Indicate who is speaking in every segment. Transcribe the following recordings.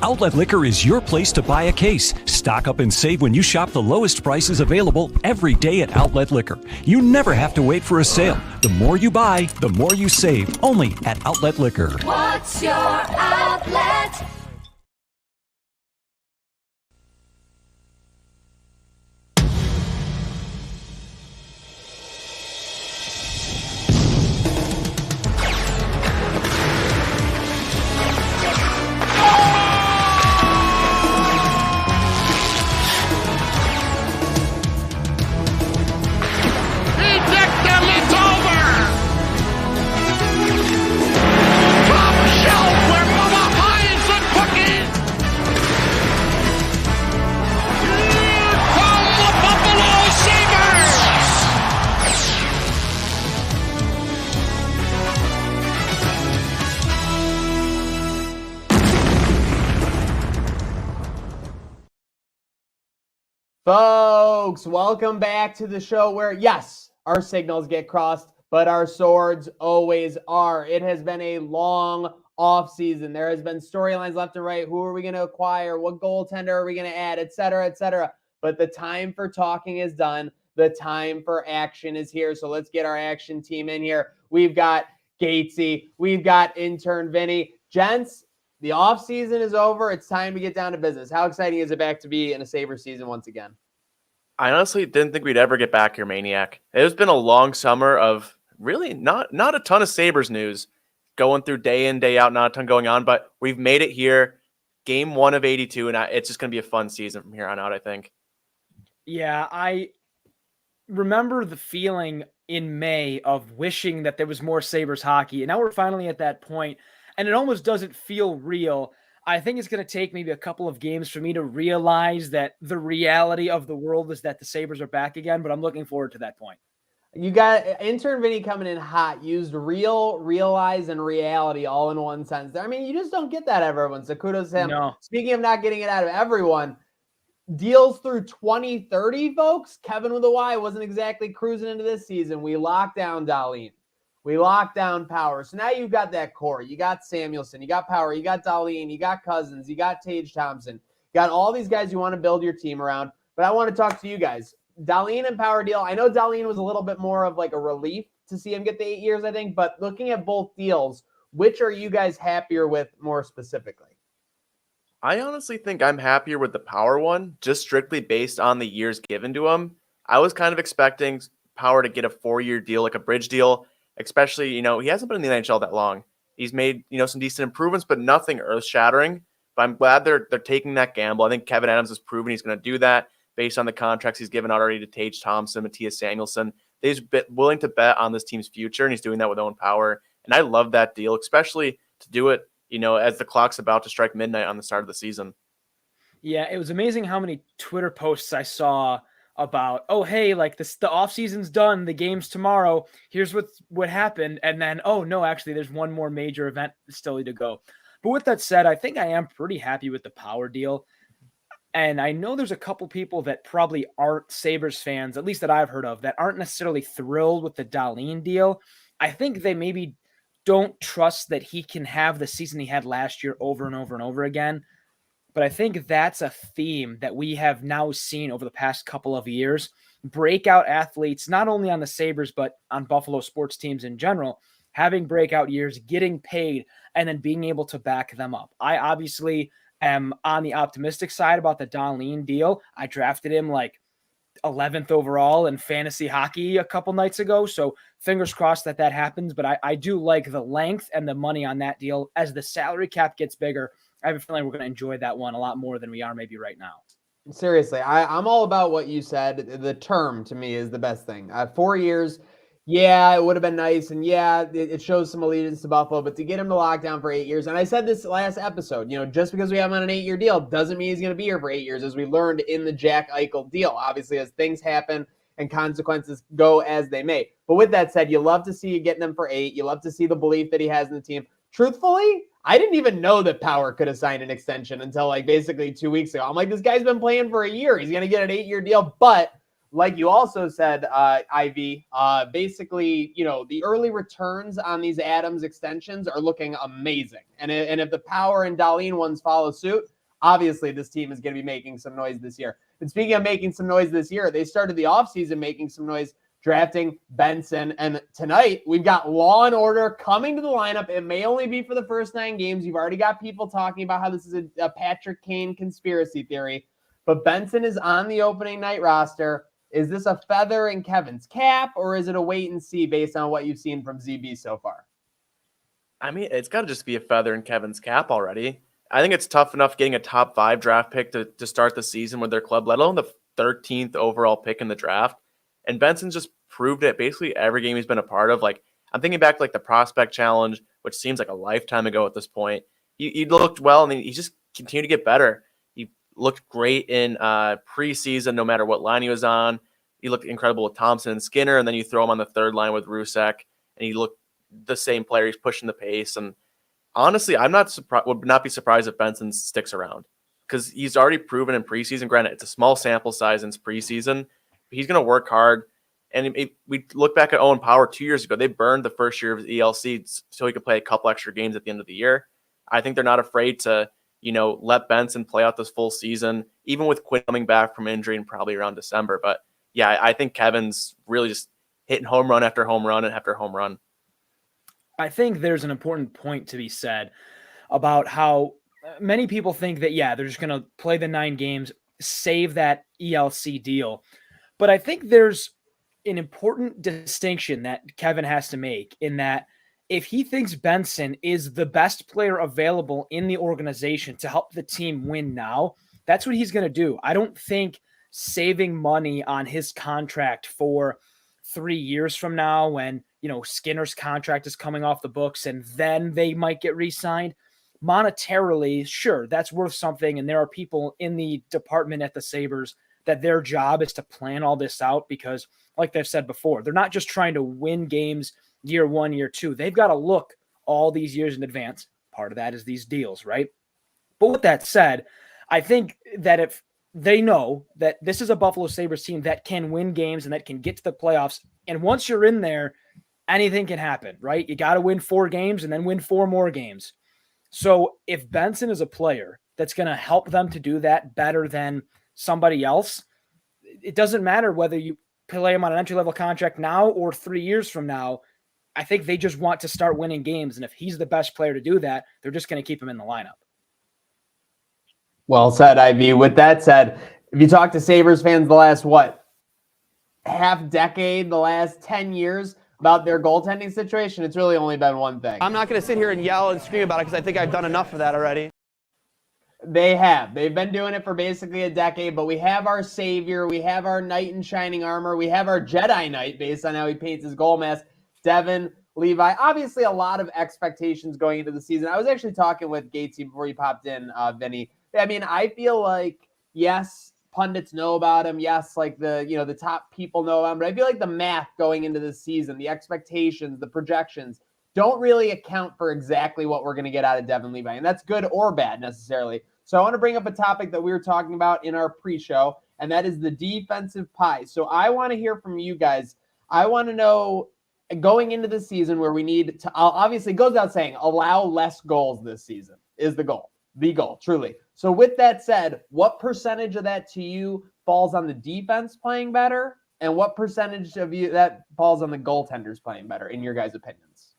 Speaker 1: Outlet Liquor is your place to buy a case. Stock up and save when you shop the lowest prices available every day at Outlet Liquor. You never have to wait for a sale. The more you buy, the more you save. Only at Outlet Liquor.
Speaker 2: What's your outlet?
Speaker 3: Folks, welcome back to the show where, yes, our signals get crossed, but our swords always are. It has been a long off season. There has been storylines left and right. Who are we going to acquire? What goaltender are we going to add? Et cetera, et cetera. But the time for talking is done. The time for action is here. So let's get our action team in here. We've got Gatesy. We've got intern Vinny. Gents, the off season is over. It's time to get down to business. How exciting is it back to be in a Sabres season once again?
Speaker 4: I honestly didn't think we'd ever get back here, Maniac. It's been a long summer of really not a ton of Sabres news going through day in, day out, not a ton going on, but we've made it here. Game 1 of 82, and it's just going to be a fun season from here on out, I think.
Speaker 5: Yeah, I remember the feeling in May of wishing that there was more Sabres hockey, and now we're finally at that point, and it almost doesn't feel real. I think it's going to take maybe a couple of games for me to realize that the reality of the world is that the Sabres are back again, but I'm looking forward to that point.
Speaker 3: You got intern Vinny coming in hot, used real, realize, and reality all in one sentence. I mean, you just don't get that out of everyone, so kudos to him.
Speaker 5: No.
Speaker 3: Speaking of not getting it out of everyone, deals through 2030, folks. Kevin with a Y wasn't exactly cruising into this season. We locked down DAHLIN. We locked down Power. So now you've got that core. You got Samuelsson. You got Power. You got DAHLIN. You got Cousins. You got Tage Thompson. You got all these guys you want to build your team around. But I want to talk to you guys. DAHLIN and Power deal. I know DAHLIN was a little bit more of like a relief to see him get the 8 years, I think. But looking at both deals, which are you guys happier with more specifically?
Speaker 4: I honestly think I'm happier with the Power one, just strictly based on the years given to him. I was kind of expecting Power to get a 4-year deal, like a bridge deal, especially, he hasn't been in the NHL that long. He's made, some decent improvements, but nothing earth-shattering. But I'm glad they're taking that gamble. I think Kevyn Adams has proven he's going to do that based on the contracts he's given out already to Tage Thompson, Mattias Samuelsson. He's willing to bet on this team's future, and he's doing that with Owen Power. And I love that deal, especially to do it, as the clock's about to strike midnight on the start of the season.
Speaker 5: Yeah, it was amazing how many Twitter posts I saw about, oh, hey, like the offseason's done, the game's tomorrow, here's what happened, and then, oh, no, actually, there's one more major event still to go. But with that said, I think I am pretty happy with the Power deal. And I know there's a couple people that probably aren't Sabres fans, at least that I've heard of, that aren't necessarily thrilled with the DAHLIN deal. I think they maybe don't trust that he can have the season he had last year over and over and over again. But I think that's a theme that we have now seen over the past couple of years. Breakout athletes, not only on the Sabres, but on Buffalo sports teams in general, having breakout years, getting paid, and then being able to back them up. I obviously am on the optimistic side about the DAHLIN deal. I drafted him like 11th overall in fantasy hockey a couple nights ago. So fingers crossed that happens. But I do like the length and the money on that deal. As the salary cap gets bigger, I have a feeling we're going to enjoy that one a lot more than we are maybe right now.
Speaker 3: Seriously, I'm all about what you said. The term to me is the best thing. 4 years, yeah, it would have been nice. And yeah, it shows some allegiance to Buffalo, but to get him to lock down for 8 years. And I said this last episode, just because we have him on an 8-year deal doesn't mean he's going to be here for 8 years, as we learned in the Jack Eichel deal. Obviously, as things happen and consequences go as they may. But with that said, you love to see you getting him for 8. You love to see the belief that he has in the team. Truthfully, I didn't even know that Power could have signed an extension until like basically 2 weeks ago. I'm like, this guy's been playing for a year. He's going to get an 8-year deal. But like you also said, Ivy, basically, the early returns on these Adams extensions are looking amazing. And if the Power and Dahlin ones follow suit, obviously this team is going to be making some noise this year. And speaking of making some noise this year, they started the offseason making some noise, drafting Benson. And tonight we've got Law and Order coming to the lineup. It may only be for the first 9 games. You've already got people talking about how this is a Patrick Kane conspiracy theory. But Benson is on the opening night roster. Is this a feather in KevYns' cap, or is it a wait and see based on what you've seen from ZB so far?
Speaker 4: I mean, it's got to just be a feather in KevYns' cap already. I think it's tough enough getting a top 5 draft pick to start the season with their club, let alone the 13th overall pick in the draft. And Benson's just proved it basically every game he's been a part of. Like, I'm thinking back to like the prospect challenge, which seems like a lifetime ago at this point. He looked well, and he just continued to get better. He looked great in preseason, no matter what line he was on. He looked incredible with Thompson and Skinner, and then you throw him on the third line with Rusek, and he looked the same player. He's pushing the pace, and honestly, would not be surprised if Benson sticks around, because he's already proven in preseason. Granted, it's a small sample size in preseason. But he's going to work hard. And we look back at Owen Power 2 years ago. They burned the first year of his ELC so he could play a couple extra games at the end of the year. I think they're not afraid to, let Benson play out this full season, even with Quinn coming back from injury and probably around December. But yeah, I think KevYns really just hitting home run after home run and after home run.
Speaker 5: I think there's an important point to be said about how many people think that, they're just going to play the 9 games, save that ELC deal. But I think there's an important distinction that Kevyn has to make, in that if he thinks Benson is the best player available in the organization to help the team win now, that's what he's going to do. I don't think saving money on his contract for 3 years from now, when, Skinner's contract is coming off the books and then they might get re-signed, monetarily, sure, that's worth something. And there are people in the department at the Sabres that their job is to plan all this out, because like they've said before, they're not just trying to win games year 1, year 2. They've got to look all these years in advance. Part of that is these deals, right? But with that said, I think that if they know that this is a Buffalo Sabres team that can win games and that can get to the playoffs, and once you're in there, anything can happen, right? You got to win 4 games and then win 4 more games. So if Benson is a player that's going to help them to do that better than somebody else, it doesn't matter whether you play him on an entry-level contract now or 3 years from now. I think they just want to start winning games. And if he's the best player to do that, they're just going to keep him in the lineup.
Speaker 3: Well said, Ivy. With that said, if you talk to Sabres fans the last, half decade, the last 10 years about their goaltending situation, it's really only been one thing.
Speaker 6: I'm not going to sit here and yell and scream about it, because I think I've done enough of that already.
Speaker 3: They have. They've been doing it for basically a decade, but we have our savior. We have our knight in shining armor. We have our Jedi Knight based on how he paints his goal mask, Devin Levi. Obviously, a lot of expectations going into the season. I was actually talking with Gatesy before you popped in, Vinny. I mean, I feel like, yes, pundits know about him. Yes, like the top people know about him. But I feel like the math going into this season, the expectations, the projections, don't really account for exactly what we're going to get out of Devin Levi. And that's good or bad necessarily. So I want to bring up a topic that we were talking about in our pre-show, and that is the defensive pie. So I want to hear from you guys. I want to know, going into the season where we need to, obviously it goes without saying, allow less goals this season is the goal, truly. So with that said, what percentage of that to you falls on the defense playing better, and what percentage of you that falls on the goaltenders playing better, in your guys' opinions?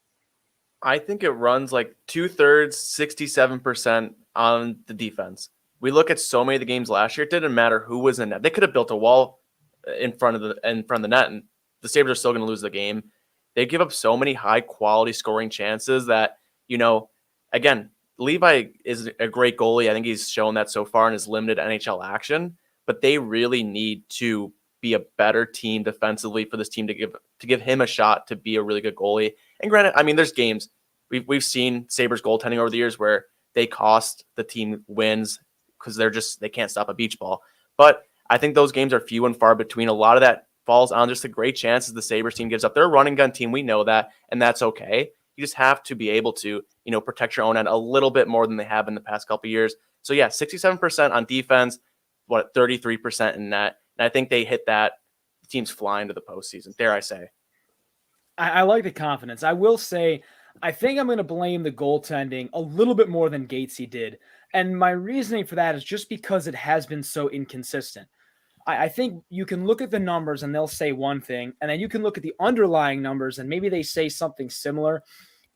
Speaker 4: I think it runs like 2/3, 67% on the defense. We look at so many of the games last year, it didn't matter who was in net. They could have built a wall in front of the net, and the Sabres are still going to lose the game. They give up so many high quality scoring chances that, again, Levi is a great goalie. I think he's shown that so far in his limited NHL action, but they really need to be a better team defensively for this team to give him a shot to be a really good goalie. And granted, I mean, there's games we've seen Sabres goaltending over the years where they cost the team wins because they can't stop a beach ball. But I think those games are few and far between. A lot of that falls on just the great chances the Sabres team gives up. They're a running gun team. We know that, and that's okay. You just have to be able to, protect your own end a little bit more than they have in the past couple of years. So yeah, 67% on defense, 33% in net. And I think they hit that team's flying to the postseason, dare I say.
Speaker 5: I like the confidence. I will say, I think I'm going to blame the goaltending a little bit more than Gatesy did. And my reasoning for that is just because it has been so inconsistent. I think you can look at the numbers and they'll say one thing, and then you can look at the underlying numbers and maybe they say something similar.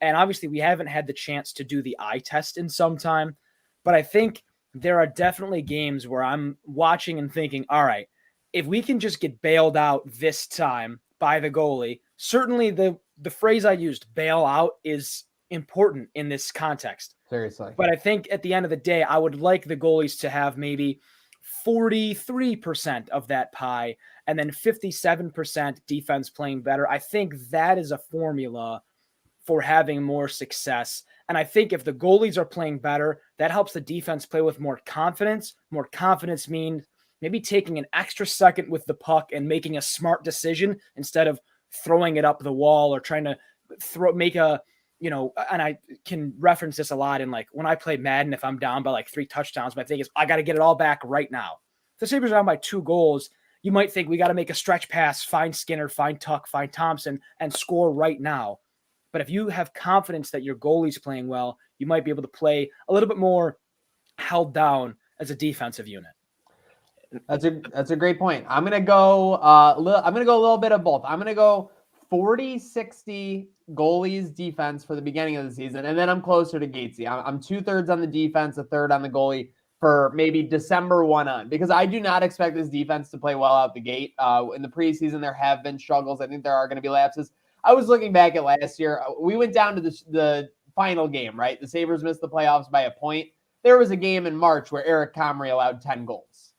Speaker 5: And obviously we haven't had the chance to do the eye test in some time, but I think there are definitely games where I'm watching and thinking, all right, if we can just get bailed out this time by the goalie, certainly the phrase I used, bail out, is important in this context.
Speaker 3: Seriously.
Speaker 5: But I think at the end of the day, I would like the goalies to have maybe 43% of that pie and then 57% defense playing better. I think that is a formula for having more success. And I think if the goalies are playing better, that helps the defense play with more confidence. More confidence means maybe taking an extra second with the puck and making a smart decision instead of throwing it up the wall or trying to make a, and I can reference this a lot in like when I play Madden, if I'm down by like 3 touchdowns, my thing is I got to get it all back right now. If the Sabres are down by 2 goals, you might think we got to make a stretch pass, find Skinner, find Tuck, find Thompson, and score right now. But if you have confidence that your goalie's playing well, you might be able to play a little bit more held down as a defensive unit.
Speaker 3: That's a great point. I'm gonna go a little bit of both. I'm gonna go 40-60 goalies defense for the beginning of the season, and then I'm closer to Gatesy. I'm 2/3 on the defense, 1/3 on the goalie for maybe December 1 on, because I do not expect this defense to play well out the gate. In the preseason, there have been struggles. I think there are going to be lapses. I was looking back at last year. We went down to the final game, right? The Sabres missed the playoffs by a point. There was a game in March where Eric Comrie allowed 10 goals.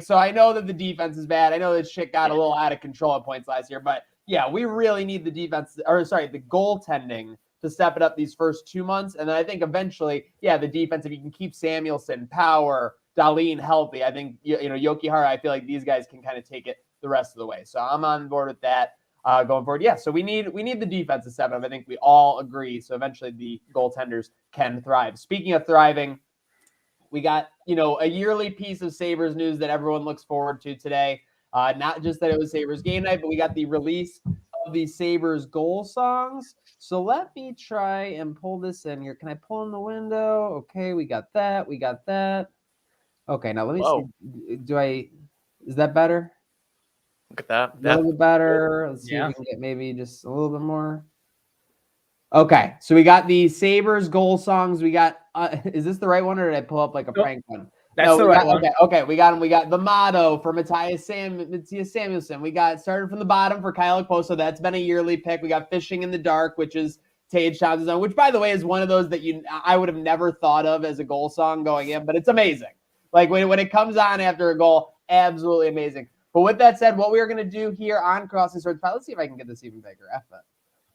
Speaker 3: So I know that the defense is bad. I know that shit got a little out of control at points last year, but yeah, we really need the the goaltending to step it up these first 2 months. And then I think eventually, the defense, if you can keep Samuelsson, Power, Dahlin healthy, I think, Yoki Hara, I feel like these guys can kind of take it the rest of the way. So I'm on board with that going forward. Yeah, so we need the defense to step up. I think we all agree. So eventually the goaltenders can thrive. Speaking of thriving, we got, a yearly piece of Sabres news that everyone looks forward to today. Not just that it was Sabres game night, but we got the release of the Sabres goal songs. So let me try and pull this in here. Can I pull in the window? Okay, we got that. Okay, now let me see. Is that better?
Speaker 4: Look at that.
Speaker 3: A little bit better. Let's see if we can get maybe just a little bit more. Okay, so we got the Sabres goal songs. We got, is this the right one, or did I pull up like a prank one?
Speaker 5: That's the right one.
Speaker 3: Okay, we got them. We got the motto for Matthias Samuelsson. We got started from the bottom for Kyle Okposo. That's been a yearly pick. We got Fishing in the Dark, which is Tage Thompson's, which, by the way, is one of those that I would have never thought of as a goal song going in, but it's amazing. Like when it comes on after a goal, absolutely amazing. But with that said, what we are going to do here on Crossing Swords Pod, let's see if I can get this even bigger.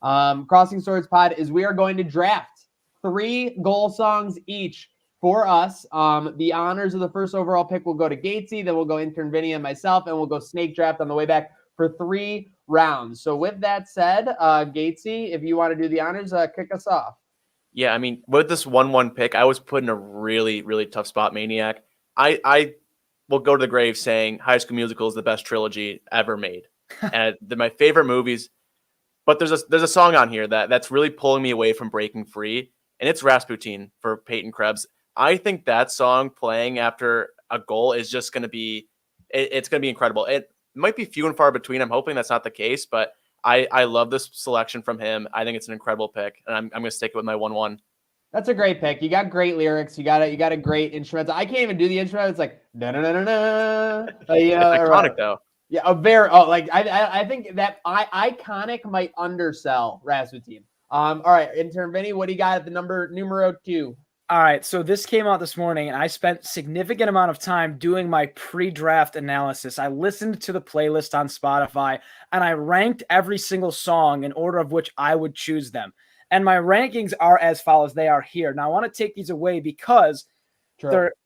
Speaker 3: Crossing Swords Pod is we are going to draft 3 goal songs each for us. The honors of the first overall pick will go to Gatesy, then we'll go intern Vinny and myself, and we'll go snake draft on the way back for 3 rounds. So with that said, Gatesy, if you want to do the honors, kick us off.
Speaker 4: Yeah, I mean, with this 1-1 pick, I was put in a really, really tough spot, Maniac. I will go to the grave saying High School Musical is the best trilogy ever made. And they're my favorite movies. But there's a song on here that's really pulling me away from breaking free, and it's Rasputin for Peyton Krebs. I think that song playing after a goal is just going to be it's going to be incredible. It might be few and far between. I'm hoping that's not the case, but I love this selection from him. I think it's an incredible pick, and I'm going to stick with my 1-1.
Speaker 3: That's a great pick. You got great lyrics. You got a great instrumental. I can't even do the instrumental. It's like na na na na na.
Speaker 4: It's iconic though.
Speaker 3: Yeah, I think that iconic might undersell Rasputin. All right, intern Vinny, what do you got at the numero 2?
Speaker 5: All right, so this came out this morning, and I spent significant amount of time doing my pre-draft analysis. I listened to the playlist on Spotify, and I ranked every single song in order of which I would choose them. And my rankings are as follows. They are here. Now, I want to take these away because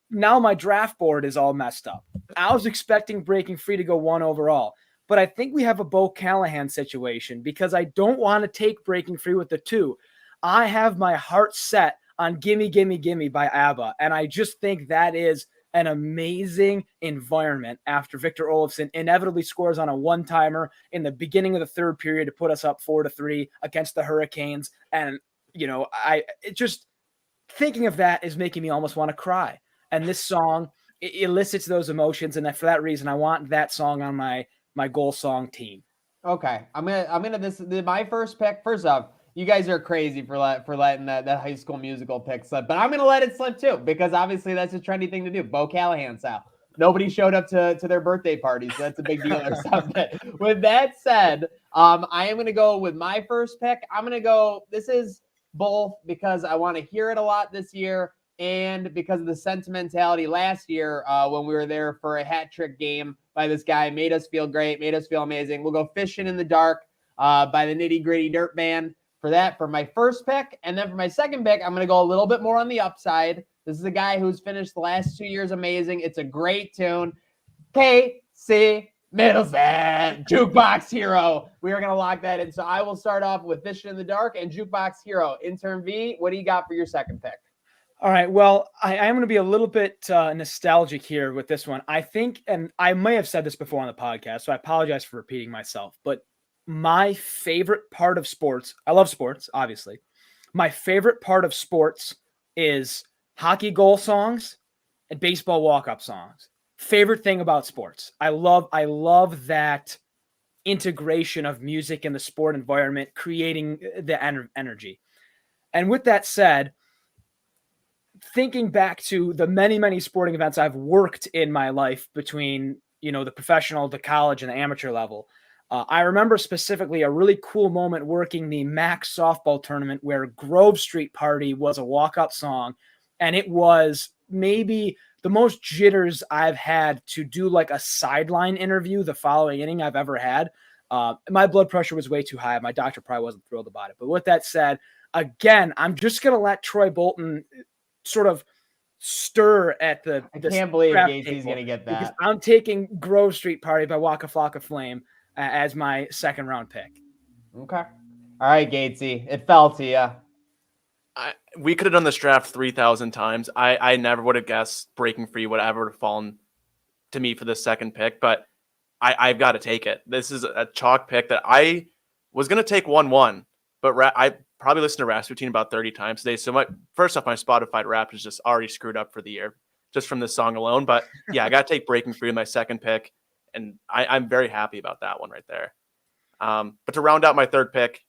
Speaker 5: now my draft board is all messed up. I was expecting Breaking Free to go 1 overall, but I think we have a Bo Callahan situation because I don't want to take Breaking Free with the 2. I have my heart set on Gimme, Gimme, Gimme by ABBA, and I just think that is an amazing environment after Victor Olofsson inevitably scores on a one-timer in the beginning of the third period to put us up 4-3 against the Hurricanes. And, it just thinking of that is making me almost want to cry. And this song elicits those emotions. And for that reason, I want that song on my goal song team.
Speaker 3: Okay. My first pick, first off, you guys are crazy for letting that High School Musical pick slip, but I'm going to let it slip too, because obviously that's a trendy thing to do. Bo Callahan style. Nobody showed up to their birthday party, so that's a big deal or something. With that said, I am going to go with my first pick. I'm going to go, this is both because I want to hear it a lot this year and because of the sentimentality last year when we were there for a hat trick game by this guy. Made us feel great, made us feel amazing. We'll go Fishing in the Dark by the Nitty Gritty Dirt Band. For my first pick. And then for my second pick, I'm going to go a little bit more on the upside. This is a guy who's finished the last 2 years amazing. It's a great tune. KC Middleton, Jukebox Hero. We are going to lock that in. So I will start off with Fishing in the Dark and Jukebox Hero. Intern V, what do you got for your second pick?
Speaker 5: All right. Well, I am going to be a little bit nostalgic here with this one. I think, and I may have said this before on the podcast, so I apologize for repeating myself, but my favorite part of sports, I love sports, obviously. My favorite part of sports is hockey goal songs and baseball walk-up songs. Favorite thing about sports. I love that integration of music in the sport environment, creating the energy. And with that said, thinking back to the many, many sporting events I've worked in my life between, the professional, the college, and the amateur level, I remember specifically a really cool moment working the MAC softball tournament where Grove Street Party was a walk-up song, and it was maybe the most jitters I've had to do like a sideline interview the following inning I've ever had. My blood pressure was way too high. My doctor probably wasn't thrilled about it. But with that said, again, I'm just going to let Troy Bolton sort of stir at the
Speaker 3: I can't believe Gacy's going to get that.
Speaker 5: Because I'm taking Grove Street Party by Waka Flocka Flame as my second round pick.
Speaker 3: Okay. All right, Gatesy. It fell to you.
Speaker 4: We could have done this draft 3,000 times. I never would have guessed Breaking Free would ever have fallen to me for the second pick, but I've got to take it. This is a chalk pick that I was going to take 1-1, but I probably listened to Rasputin about 30 times today. So first off, my Spotify Wrapped is just already screwed up for the year just from this song alone. But yeah, I got to take Breaking Free with my second pick. And I'm very happy about that one right there. But to round out my third pick,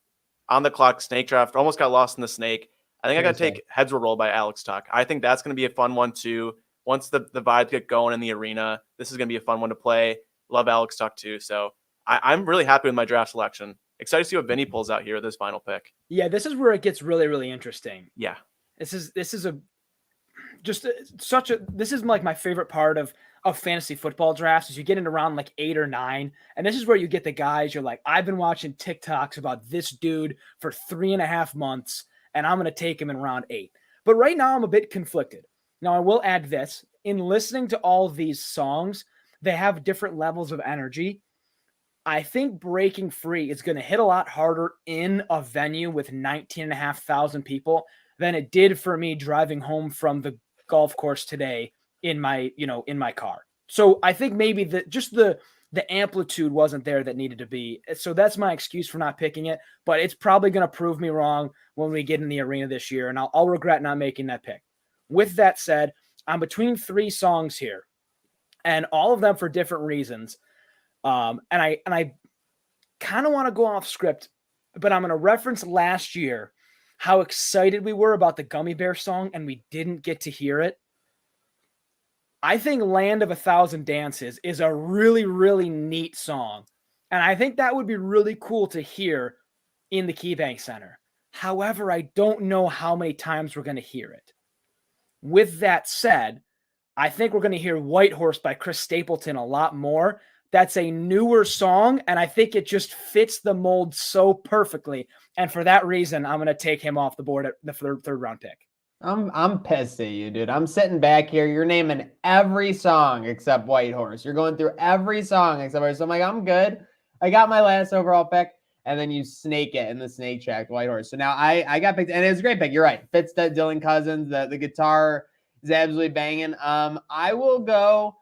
Speaker 4: on the clock, snake draft, almost got lost in the snake. I think I got to take Heads Will Roll by Alex Tuck. I think that's going to be a fun one too. Once the vibes get going in the arena, this is going to be a fun one to play. Love Alex Tuck too. So I'm really happy with my draft selection. Excited to see what Vinny pulls out here with this final pick.
Speaker 5: Yeah, this is where it gets really, really interesting.
Speaker 4: Yeah.
Speaker 5: This is like my favorite part of fantasy football drafts is you get into round like 8 or 9. And this is where you get the guys. You're like, I've been watching TikToks about this dude for 3.5 months, and I'm going to take him in round 8. But right now I'm a bit conflicted. Now I will add this. In listening to all these songs, they have different levels of energy. I think Breaking Free is going to hit a lot harder in a venue with 19,500 people than it did for me driving home from the golf course today in my car. So I think maybe the amplitude wasn't there that needed to be. So that's my excuse for not picking it, but it's probably going to prove me wrong when we get in the arena this year, and I'll regret not making that pick. With that said, I'm between 3 songs here, and all of them for different reasons. And I kind of want to go off script, but I'm going to reference last year how excited we were about the Gummy Bear song, and we didn't get to hear it. I think Land of 1,000 Dances is a really, really neat song. And I think that would be really cool to hear in the KeyBank Center. However, I don't know how many times we're going to hear it. With that said, I think we're going to hear White Horse by Chris Stapleton a lot more. That's a newer song, and I think it just fits the mold so perfectly. And for that reason, I'm going to take him off the board at the third round pick.
Speaker 3: I'm pissed at you, dude. I'm sitting back here. You're naming every song except White Horse. You're going through every song except White Horse. So I'm like, I'm good. I got my last overall pick, and then you snake it in the snake check, White Horse. So now I got picked, and it was a great pick. You're right. Fits that Dylan Cousins, the guitar. is absolutely banging. I will go,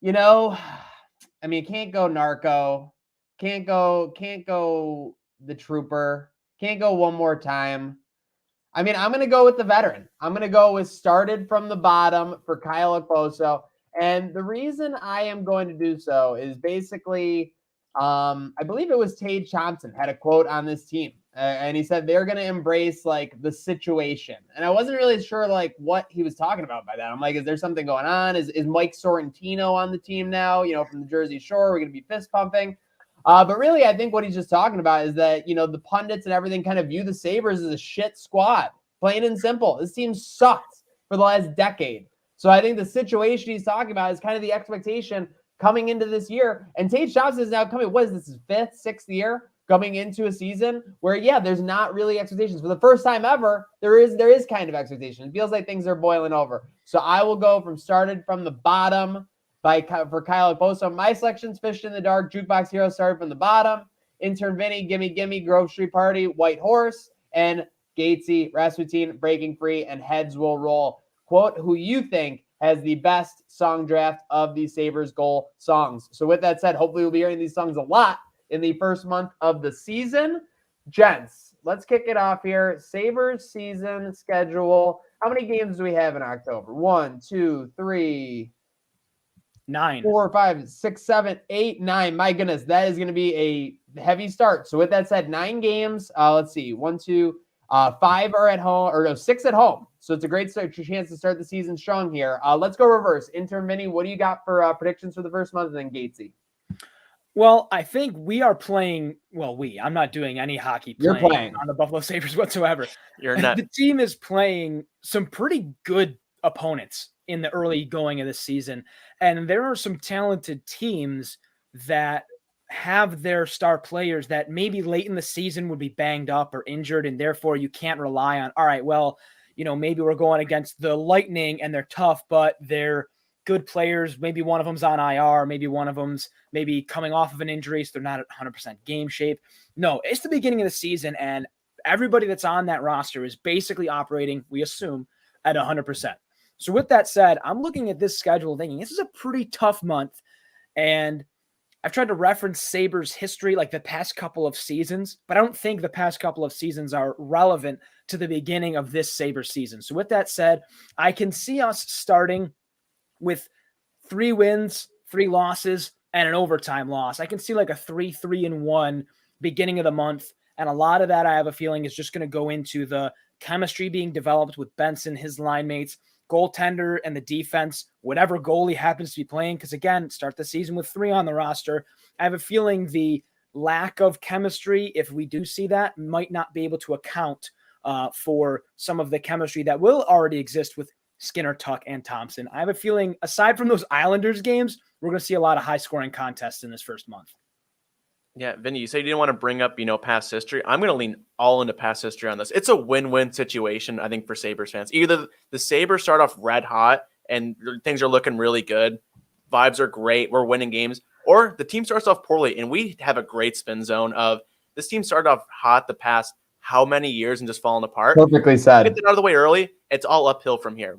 Speaker 3: you know, I mean, can't go Narco, can't go the Trooper, can't go one more time. I mean, I'm going to go with the veteran. I'm going to go with started from the bottom for Kyle Okposo. And the reason I am going to do so is basically, I believe it was Tage Thompson had a quote on this team. And he said they're going to embrace like the situation. And I wasn't really sure like what he was talking about by that. I'm like, is there something going on? Is Mike Sorrentino on the team now, from the Jersey Shore? We're going to be fist pumping. But really, I think what he's just talking about is that, the pundits and everything kind of view the Sabres as a shit squad, plain and simple. This team sucked for the last decade. So I think the situation he's talking about is kind of the expectation coming into this year. And Tage Thompson is now coming, what is this, his fifth, sixth year coming into a season where, there's not really expectations. For the first time ever, there is kind of expectation. It feels like things are boiling over. So I will go from started from the bottom for Kyle Okposo. My selection's Fished in the Dark, Jukebox Hero started from the bottom, Intern Vinny, Gimme, Grove Street Party, White Horse, and Gatesy, Rasputin, Breaking Free, and Heads Will Roll. Quote who you think has the best song draft of the Sabres goal songs. So with that said, hopefully we'll be hearing these songs a lot in the first month of the season. Gents, let's kick it off here. Sabres season schedule. How many games do we have in October? 1, 2, 3,
Speaker 5: 9,
Speaker 3: 4, 5, 6, 7, 8, 9. My goodness, that is going to be a heavy start. So with that said, 9 games. Let's see. 1, 2, 5 are at home, or no, 6 at home. So it's a great chance to start the season strong here. Let's go reverse. Intern Vinny, what do you got for predictions for the first month? And then Gatesy.
Speaker 5: Well, I think we are playing. Well, I'm not doing any hockey playing on the Buffalo Sabres whatsoever.
Speaker 4: You're not.
Speaker 5: The team is playing some pretty good opponents in the early going of the season. And there are some talented teams that have their star players that maybe late in the season would be banged up or injured. And therefore you can't rely on, all right, well, maybe we're going against the Lightning and they're tough, but they're good players. Maybe one of them's on IR. Maybe one of them's maybe coming off of an injury, so they're not at 100% game shape. No, it's the beginning of the season, and everybody that's on that roster is basically operating, we assume, at 100%. So with that said, I'm looking at this schedule thinking this is a pretty tough month, and I've tried to reference Sabres history like the past couple of seasons, but I don't think the past couple of seasons are relevant to the beginning of this Sabres season. So with that said, I can see us starting with 3 wins, 3 losses, and an overtime loss. I can see like a 3-3-1 beginning of the month. And a lot of that, I have a feeling, is just going to go into the chemistry being developed with Benson, his line mates, goaltender, and the defense, whatever goalie happens to be playing. Because again, start the season with 3 on the roster. I have a feeling the lack of chemistry, if we do see that, might not be able to account for some of the chemistry that will already exist with Skinner, Tuck, and Thompson. I have a feeling, aside from those Islanders games, we're going to see a lot of high-scoring contests in this first month.
Speaker 4: Yeah, Vinny, you said you didn't want to bring up, past history. I'm going to lean all into past history on this. It's a win-win situation, I think, for Sabres fans. Either the Sabres start off red hot and things are looking really good, vibes are great, we're winning games, or the team starts off poorly, and we have a great spin zone of this team started off hot the past how many years and just falling apart.
Speaker 3: Perfectly said.
Speaker 4: Get it out of the way early. It's all uphill from here.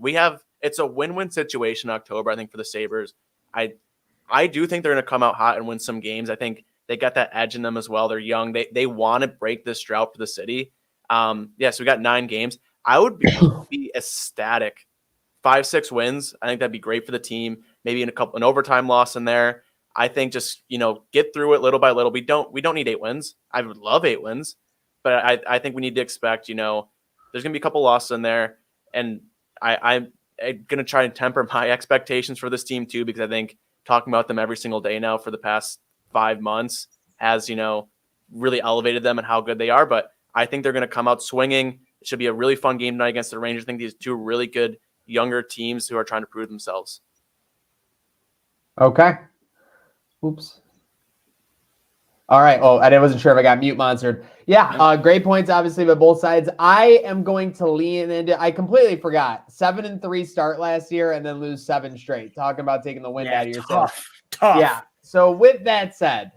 Speaker 4: It's a win-win situation in October, I think, for the Sabres. I do think they're going to come out hot and win some games. I think they got that edge in them as well. They're young. They want to break this drought for the city. So we got 9 games. I would be ecstatic. 5-6 wins. I think that'd be great for the team. Maybe an overtime loss in there. I think just, get through it little by little. We don't need 8 wins. I would love 8 wins, but I think we need to expect, there's going to be a couple losses in there. And I'm going to try and temper my expectations for this team too, because I think talking about them every single day now for the past 5 months has, really elevated them and how good they are. But I think they're going to come out swinging. It should be a really fun game tonight against the Rangers. I think these 2 really good younger teams who are trying to prove themselves.
Speaker 3: Okay. Oops. All right. Oh, I wasn't sure if I got mute monstered. Yeah. Great points, obviously, by both sides. I am going to lean into, I completely forgot, 7-3 start last year and then lose 7 straight. Talking about taking the wind out of yourself.
Speaker 5: Tough.
Speaker 3: Yeah. So with that said,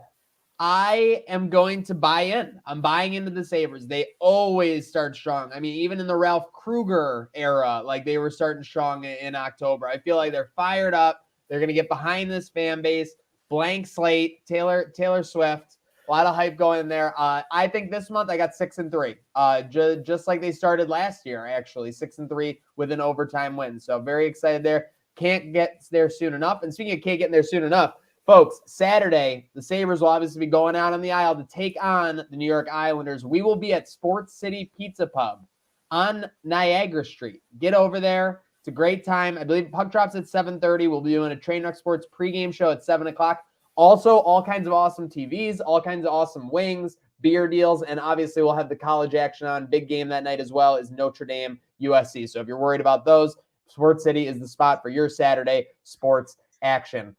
Speaker 3: I am going to buy in. I'm buying into the Sabres. They always start strong. I mean, even in the Ralph Kruger era, like they were starting strong in October. I feel like they're fired up. They're going to get behind this fan base. Blank slate, Taylor Swift. A lot of hype going in there. I think this month I got 6-3. Just like they started last year, actually 6-3 with an overtime win. So very excited there. Can't get there soon enough. And speaking of can't get there soon enough, folks, Saturday, the Sabres will obviously be going out on the aisle to take on the New York Islanders. We will be at Sports City Pizza Pub on Niagara Street. Get over there. It's a great time. I believe puck drops at 7:30. We'll be doing a Trainwreck Sports pregame show at 7 o'clock. Also, all kinds of awesome TVs, all kinds of awesome wings, beer deals, and obviously we'll have the college action on. Big game that night as well is Notre Dame USC. So if you're worried about those, Sports City is the spot for your Saturday sports action.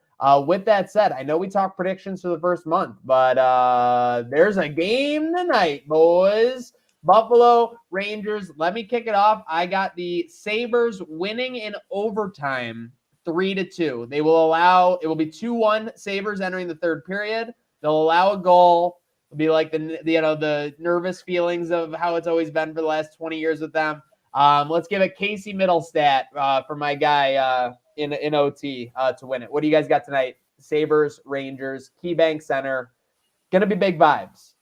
Speaker 3: With that said, I know we talked predictions for the first month, but there's a game tonight, boys. Buffalo Rangers. Let me kick it off. I got the Sabres winning in overtime 3-2. It will be 2-1 Sabres entering the third period. They'll allow a goal. It'll be like the nervous feelings of how it's always been for the last 20 years with them. Let's give it Casey Middlestat for my guy in OT to win it. What do you guys got tonight? Sabres, Rangers, KeyBank Center. Gonna be big vibes.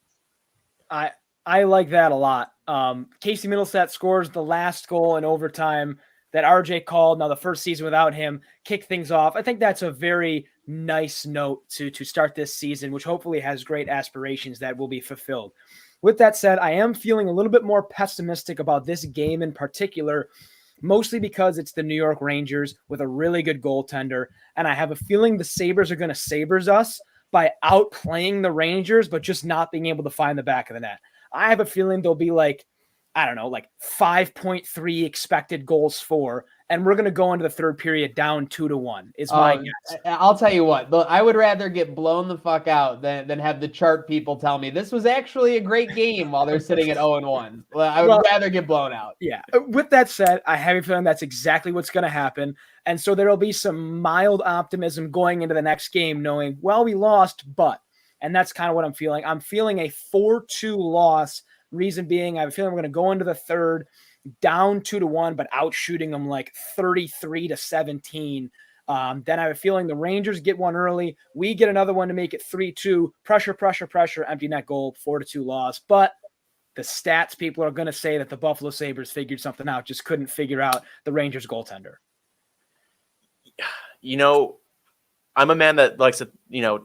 Speaker 5: I like that a lot. Casey Middlestat scores the last goal in overtime that RJ called. Now the first season without him kicked things off. I think that's a very nice note to start this season, which hopefully has great aspirations that will be fulfilled. With that said, I am feeling a little bit more pessimistic about this game in particular, mostly because it's the New York Rangers with a really good goaltender. And I have a feeling the Sabres are going to Sabres us by outplaying the Rangers, but just not being able to find the back of the net. I have a feeling they'll be like 5.3 expected goals for, and we're going to go into the third period down 2-1 is my guess.
Speaker 3: I'll tell you what, I would rather get blown the fuck out than have the chart people tell me this was actually a great game while they're sitting at 0-1. I would rather get blown out.
Speaker 5: Yeah. With that said, I have a feeling that's exactly what's going to happen. And so there will be some mild optimism going into the next game, knowing, well, we lost, and that's kind of what I'm feeling. I'm feeling a 4-2 loss. Reason being, I have a feeling we're going to go into the third down 2-1, but out shooting them like 33-17. Then I have a feeling the Rangers get one early. We get another one to make it 3-2. Pressure, empty net goal, 4-2 loss. But the stats people are going to say that the Buffalo Sabres figured something out, just couldn't figure out the Rangers goaltender.
Speaker 4: You know, I'm a man that likes to,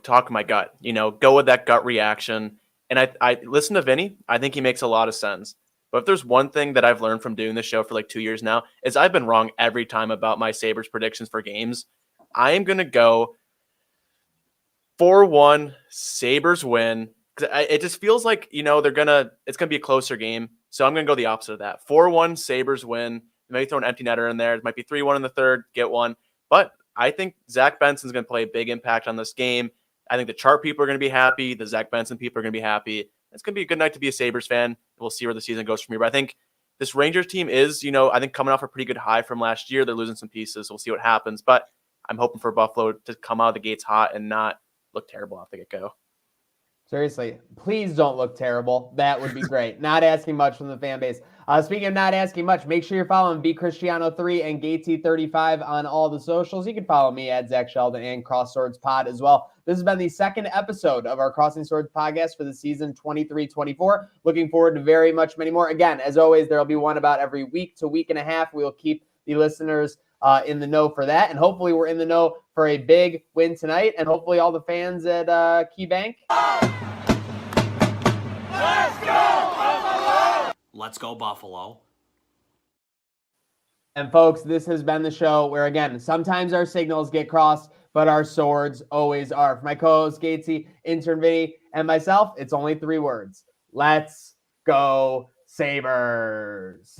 Speaker 4: talk my gut, go with that gut reaction. And I listen to Vinny. I think he makes a lot of sense. But if there's one thing that I've learned from doing this show for like 2 years now, is I've been wrong every time about my Sabres predictions for games. I am going to go 4-1 Sabres win. It just feels like, it's going to be a closer game. So I'm going to go the opposite of that. 4-1 Sabres win. Maybe throw an empty netter in there. It might be 3-1 in the third, get one. But I think Zach Benson's going to play a big impact on this game. I think the chart people are going to be happy. The Zach Benson people are going to be happy. It's going to be a good night to be a Sabres fan. We'll see where the season goes from here. But I think this Rangers team is, I think coming off a pretty good high from last year. They're losing some pieces. So we'll see what happens. But I'm hoping for Buffalo to come out of the gates hot and not look terrible off the get-go.
Speaker 3: Seriously, please don't look terrible. That would be great. Not asking much from the fan base. Speaking of not asking much, make sure you're following BCristiano3 and Gatey35 on all the socials. You can follow me at Zach Sheldon and Cross Swords Pod as well. This has been the second episode of our Crossing Swords podcast for the season 23-24. Looking forward to very much many more. Again, as always, there will be one about every week to week and a half. We will keep the listeners in the know for that. And hopefully we're in the know for a big win tonight. And hopefully all the fans at KeyBank.
Speaker 7: Let's go, Buffalo.
Speaker 3: And folks, this has been the show where, again, sometimes our signals get crossed, but our swords always are. For my co-host, Gatesy, intern Vinny, and myself, it's only 3 words. Let's go, Sabres.